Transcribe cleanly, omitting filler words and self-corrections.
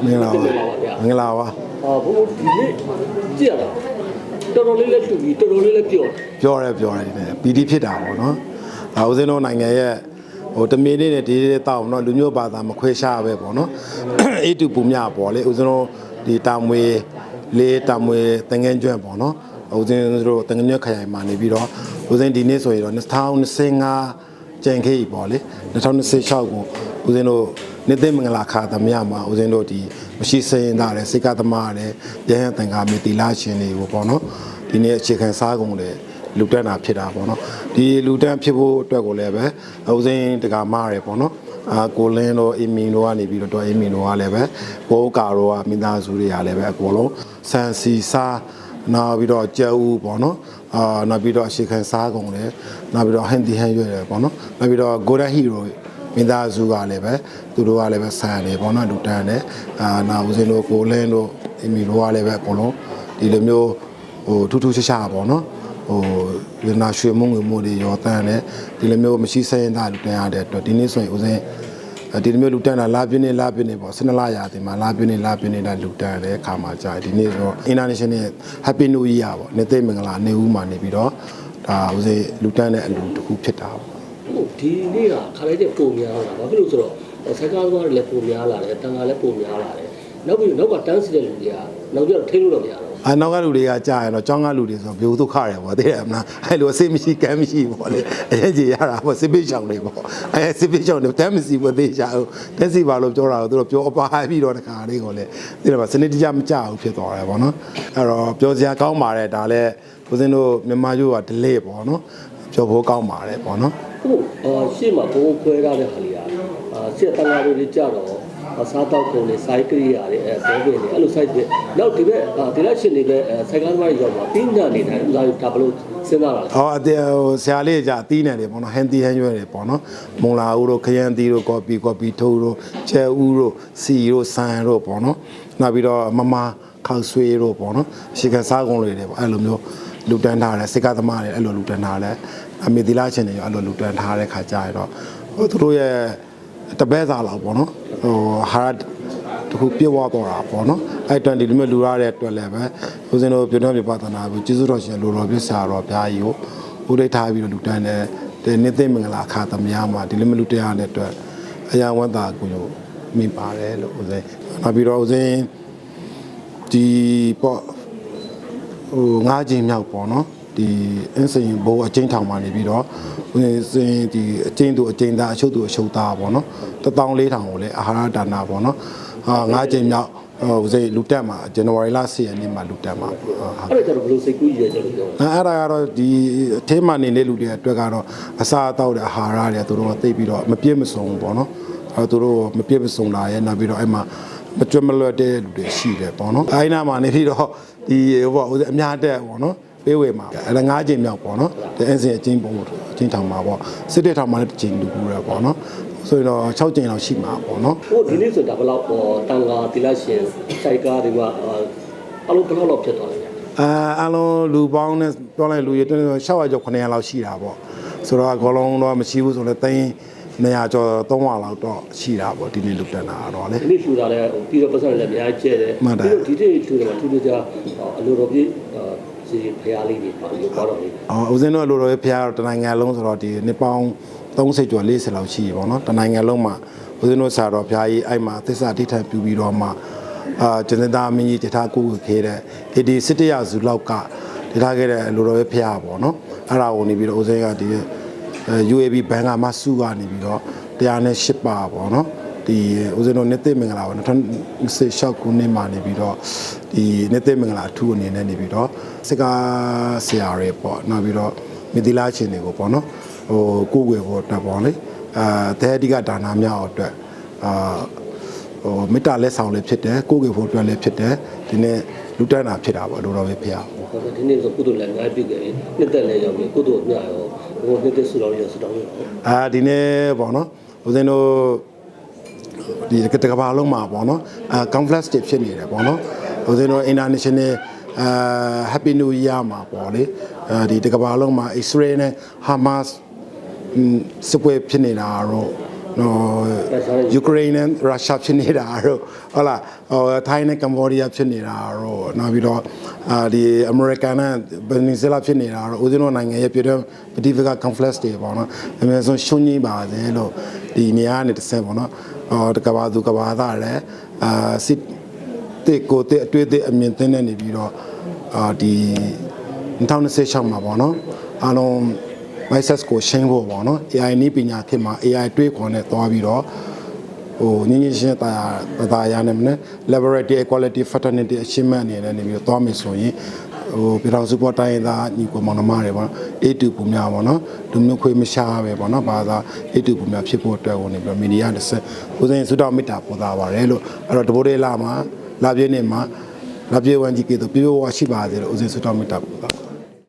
မင်္ဂလာပါမင်္ဂလာပါဘုံဒီနေ့ကြည့်ရတာတော်တော်လေးလက်ရှိပြီးတော်တော်လေးလည်းပြောတယ်ဒီနေ့ပီတိဖြစ်တာပေါ့နော်ဒါဦးစင်းတို့နိုင်ငံရဲ့ဟိုတမီလေးနဲ့ဒီတောက်နော်လူမျိုးဘာသာမခွဲခြားပဲပေါ့နော်အေးတူပူမြပေါ့လေဦးစင်းတို့ဒီတာမွေလေးတာမွေတငန်းကျွန်းပေါ့နော်ဦးစင်းတို့တငန်းကျွန်းခရိုင်မှာနေပြီးတော့ဦးစင်းဒီနေ့ဆိုရင်တော့2025ကျန်ခေပေါ့လေ2026ကိုဦးစင်းတို့နေ့သိမင်္ဂလာခါသမယမှာဦးစင်းတို့ဒီမရှိစရင်သားတယ်စိတ်ကသမားတယ်ရဟန်းတန်ခါမြေတီလာရှင်တွေကိုပေါ့နော်ဒီနေ့အခြေခံစားကုန်တယ်လူတက်တာဖြစ်တာပေါ့နော်ဒီလူတက်ဖြစ်ဖို့အတွက်ကိုလည်းပဲဦးစင်းတကာမားရယ်ပေါ့နော်ကိုလင်းတို့အီမီတို့ကနေပြီးတော့အီမီတို့ကလည်းပဲဘောကာတို့ကမိသားစုတွေကလည်းပဲအကုန်လုံးဆန်စီစားနောက်ပြီးတော့ကြက်ဦးပေါ့နော်နောက်ပြီးတော့အခြေခံစားကုန်တယ်နောက်ပြီးတော့ဟန်တီဟန်ရွက်တယ်ပေါ့နော်နောက်ပြီးတော့ Golden Hero မိသားစုကလည်းပဲသူတို့ကလည်းပဲဆန်တယ်ပေါ့နော်လူတန်းတယ်နောက်ဦးစင်းတို့ကိုလင်းတို့အီမီတို့ကလည်းပဲအကုန်လုံးဒီလိုမျိုးဟိုထူးထူးခြားခြားပေါ့နော်ဟိုရနာရွှေမုံငွေမို့တွေရောတန်းတယ်ဒီလိုမျိုးမရှိစရင်သားလူတန်းရတဲ့အတွက်ဒီနေ့ဆိုရင်ဦးစင်းဒီလိုမျိုးလူတန်းတာလာပြင်းနေပေါ့12လရာတင်မှာလာပြင်းနေတာလူတန်းတဲ့အခါမှာကြာဒီနေ့ဆိုတော့ International Happy New Year ပေါ့နေ့သိမင်္ဂလာနေ့ဦးမှာနေပြီးတော့ဒါဦးစင်းလူတန်းတဲ့အလူတစ်ခုဖြစ်တာပေါ့ဒီနေ့ကခါလိုက်တဲ့ပုံများလာဘာဖြစ်လို့ဆိုတော့ဆက်ကားသွားလည်းပုံများလာတယ်တန်ခါလည်းပုံများလာတယ်နောက်ပြီးနောက်ကတန်းစီတဲ့လူတွေကနောက်ပြီးတော့ထိလို့တော့မရတော့နောက်ကလူတွေကကြာရတော့ကျောင်းကလူတွေဆိုဘယ်လိုဒုက္ခရပေါ့သိတယ်မလားအဲ့လိုအစိမရှိကမ်းမရှိပေါ့လေအဲ့ကြီးရတာပေါ့စစ်ပေးချောင်းတွေပေါ့အဲ့စစ်ပေးချောင်းတွေတမ်းမရှိဘူးသိချအောင်တက်စီပါလို့ပြောတာကိုသူတို့ပြောအပါပြီးတော့တခါလေးကိုလေသိတယ်ပါစနစ်တကျမကြဘူးဖြစ်သွားတယ်ပေါ့နော်အဲ့တော့ပြောစရာကောင်းပါတယ်ဒါလည်းဦးစင်းတို့မြန်မာကျိုးက delay ပေါ့နော်ပြောဖို့ကောင်းပါတယ်ပေါ့နော်ဟုတ်ရှေ့မှာဘိုးခွဲရတဲ့ခါလေးစစ်တန်ဃာတွေကြတော့စားတော့ကုန်တွေစိုက်ကရိယာတွေဘဲပင်တွေအဲ့လိုစိုက်တဲ့နောက်ဒီဘက်ဒီလက်ရှင်တွေပဲစိုက်ကားသမားတွေရောက်မှာပြီးညနေတိုင်းဒါဘလို့စဉ်းစားတာဟောဆရာလေးကြာတီးနေတယ်ပေါ့နော်ဟန်တီဟန်ရွယ်တယ်ပေါ့နော်မုံလာဦးတို့ခရမ်းတီးတို့ကော်ပီထိုးတို့ချဲဦးတို့စီတို့ဆန်တို့ပေါ့နော်နောက်ပြီးတော့မမခောက်ဆွေးတို့ပေါ့နော်ရှေကစားကုန်တွေတယ်ပေါ့အဲ့လိုမျိုးလူတန်းထားတယ်စိတ်ကသမားတွေအဲ့လိုလူတန်းထားတယ်အမေဒီလာရှင်တွေအဲ့လိုလူတန်းထားတဲ့ခါကြာရတော့ဟိုသူတို့ရဲ့တပည့်သားလောက်ပေါ့နော်ဟိုဟာရတခုပြည့်ဝတော့တာပေါ့နော်အဲ့တန်ဒီလိုမျိုးလူရတဲ့အတွက်လည်းပဲဦးစင်းတို့ပြတော်ပြပသနာကိုကျေးဇူးတော်ရှင်လူတော်ပြဆရာတော်ဘုရားကြီးကိုဦးလေးထားပြီးတော့လူတန်းတဲ့နေ့သိမင်္ဂလာခါသမယမှာဒီလိုမျိုးလူတရားတဲ့အတွက်အရာဝတ္တာကိုမိပါတယ်လို့ဦးစင်းနောက်ပြီးတော့ဦးစင်းဒီပေါ့ဟို9ချိန်မြောက်ပေါ့နော်ဒီအင်းစိန်ဘိုးအကျဉ်းထောင်မှာနေပြီးတော့စင်ဒီအကျဉ်းသူအကျဉ်းသားအချုပ်သူအချုပ်သားပေါ့နော်14000ကိုလည်းအာဟာရဒါနာပေါ့နော်9ချိန်မြောက်ဟိုစိလူတက်မှာဇန်နဝါရီလ10ရက်နေ့မှာလူတက်မှာအဲ့ဒါကျတော့ဘယ်လိုစိတ်ကူးရည်ကြလို့ပြောအဲ့ဒါကတော့ဒီအထင်းမှနေတဲ့လူတွေအတွက်ကတော့အစာအသောက်တဲ့အာဟာရတွေသူတို့ကသိပြီးတော့မပြည့်မစုံဘူးပေါ့နော်အဲ့သူတို့မပြည့်မစုံလာရဲ့နောက်ပြီးတော့အဲ့မှာမကျွတ်မလွတ်တဲ့လူတွေရှိတယ်ပေါ့နော်အဲ့နာမှာနေပြီးတော့ဒီဟိုအများတက်ပေါ့နော်ပေးဝေမှာအဲ့ဒါ9ချိန်မြောက်ပေါ့နော်ဒီအင်းစင်အချင်းပုံအချင်းထောင်မှာပေါ့စစ်တဲ့ထောင်မှာလည်းတစ်ချိန်လူဘူးရပေါ့နော်ဆိုရင်တော့6ချိန်လောက်ရှိမှာပေါ့နော်ဟိုဒီနေ့ဆိုတာဘယ်လောက်တန်ခါတိလရှင်စိုက်ကားတွေကအလုံးဘယ်လောက်ဖြစ်သွားလဲအလုံးလူပေါင်းနဲ့ပြောလိုက်လူရ600ကျော်900လောက်ရှိတာပေါ့ဆိုတော့အကောင်လုံးတော့မရှိဘူးဆိုတော့300ကျော်300လောက်တော့ရှိတာပေါ့ဒီနေ့လူတက်တာတော့လေဒီနေ့ထူတာလည်းပြီးတော့ပတ်စံလည်းအများကြီးကျဲတယ်ပြီးတော့ဒီနေ့ထူတယ်မှာထူးထူးခြားအလိုတော်ပြည့်စီဖျားလေးတွေပါလို့ပြောတော့လေဦးစင်းတို့အလိုတော်ဖျားတော့တနိုင်ငံလုံးဆိုတော့ဒီနှစ်ပေါင်း30ကျော်40လောက်ရှိပြီပေါ့နော်တနိုင်ငံလုံးမှာဦးစင်းတို့စာတော်ဖျားကြီးအဲ့မှာသစ္စာတိဋ္ဌံပြုပြီးတော့မှကျန်တဲ့မင်းကြီးတထားကိုခဲတဲ့ဒီစစ်တရစုလောက်ကတထားခဲ့တဲ့အလိုတော်ဖျားပေါ့နော်အဲ့ဒါကိုနေပြီးတော့ဦးစင်းကဒီ UAB ဘန်ကမဆူကနေပြီးတော့108ပါပေါ့နော်ဒီဦးဇင်းတို့နေ့သိမင်္ဂလာပါ2016ခုနှစ်မှာနေပြီးတော့ဒီနေ့သိမင်္ဂလာအထူးအနေနဲ့နေပြီးတော့စစ်ကားဆရာတွေပေါ့နောက်ပြီးတော့မိသီလာရှင်တွေကိုပေါ့နော်ဟိုကိုယ်ွယ်ဖို့အတွက်ပေါ့လေတဲ့အဓိကဒါနာများအတွက်ဟိုမေတ္တာလက်ဆောင်လည်းဖြစ်တယ်ကိုယ်ွယ်ဖို့အတွက်လည်းဖြစ်တယ်ဒီနေ့လူတန်းတာဖြစ်တာပေါ့လို့တော့ပဲဖေရဟုတ်ကဲ့ဒီနေ့ဆိုကုသိုလ်လည်းများပြုခဲ့နှစ်သက်လည်းရောက်ပြီကုသိုလ်များရောဟိုနှစ်သက်ဆူတော်ရောဆူတော်ရောဒီနေ့ပေါ့နော်ဦးဇင်းတို့ဒီတကဘာလုံးမှာပေါ့နော်conflict ဖြစ်နေတယ်ပေါ့နော်ဦးဇင်းတို့ international happy new year မှာပေါ့လေဒီတကဘာလုံးမှာ Israel နဲ့ Hamas စစ်ပွဲဖြစ်နေတာတော့ ယူကရိန်းနဲ့ရုရှားဖြစ်နေတာတော့ဟုတ်လားထိုင်းနဲ့ကမ္ဘောဒီးယားဖြစ်နေတာတော့နောက်ပြီးတော့ဒီအမေရိကန်နဲ့ဗင်နီဇွဲလားဖြစ်နေတာတော့ဦးဇင်းတို့နိုင်ငံရဲ့ပြည်တွင်းပဋိပက္ခ conflict တွေပေါ့နော်အမေဆုံးရှုံးကြီးပါစေလို့ဒီနေရာနဲ့တစ်ဆက်ပေါ့နော်တကဘာသူကဘာသားလည်းစစ်တေကိုတေအတွေ့အအမြင်သင်းနေနေပြီးတော့ဒီ2026မှာပေါ့နော်အားလုံး license ကိုရှင်းဖို့ပေါ့နော် AI နည်းပညာခေတ်မှာ AI တွေးခေါ်နဲ့တွားပြီးတော့ဟိုညညရှင်းတာရနေမနဲ့ laboratory equality fraternity achievement အနေနဲ့နေပြီးတော့တွားမယ်ဆိုရင်ဟိုပြည်တော်စုပေါ်တိုင်းသားညီကိုမောင်နှမတွေပေါ့နော် A2 ပူများပေါ့နော်လူမျိုးခွေးမရှားပဲပေါ့နော်ဘာသာ A2 ပူများဖြစ်ဖို့အတွက်ကိုနေပြီးမီဒီယာတစ်ဆက်ဦးစင်းစုတော်မေတ္တာပေါ်သားပါတယ်လို့အဲ့တော့တဘိုးလေးလာမှာလာပြည့်နေမှာလာပြည့်ဝန်ကြီးကတော့ပြေဝရှိပါသေးတယ်ဦးစင်းစုတော်မေတ္တာပေါ်သား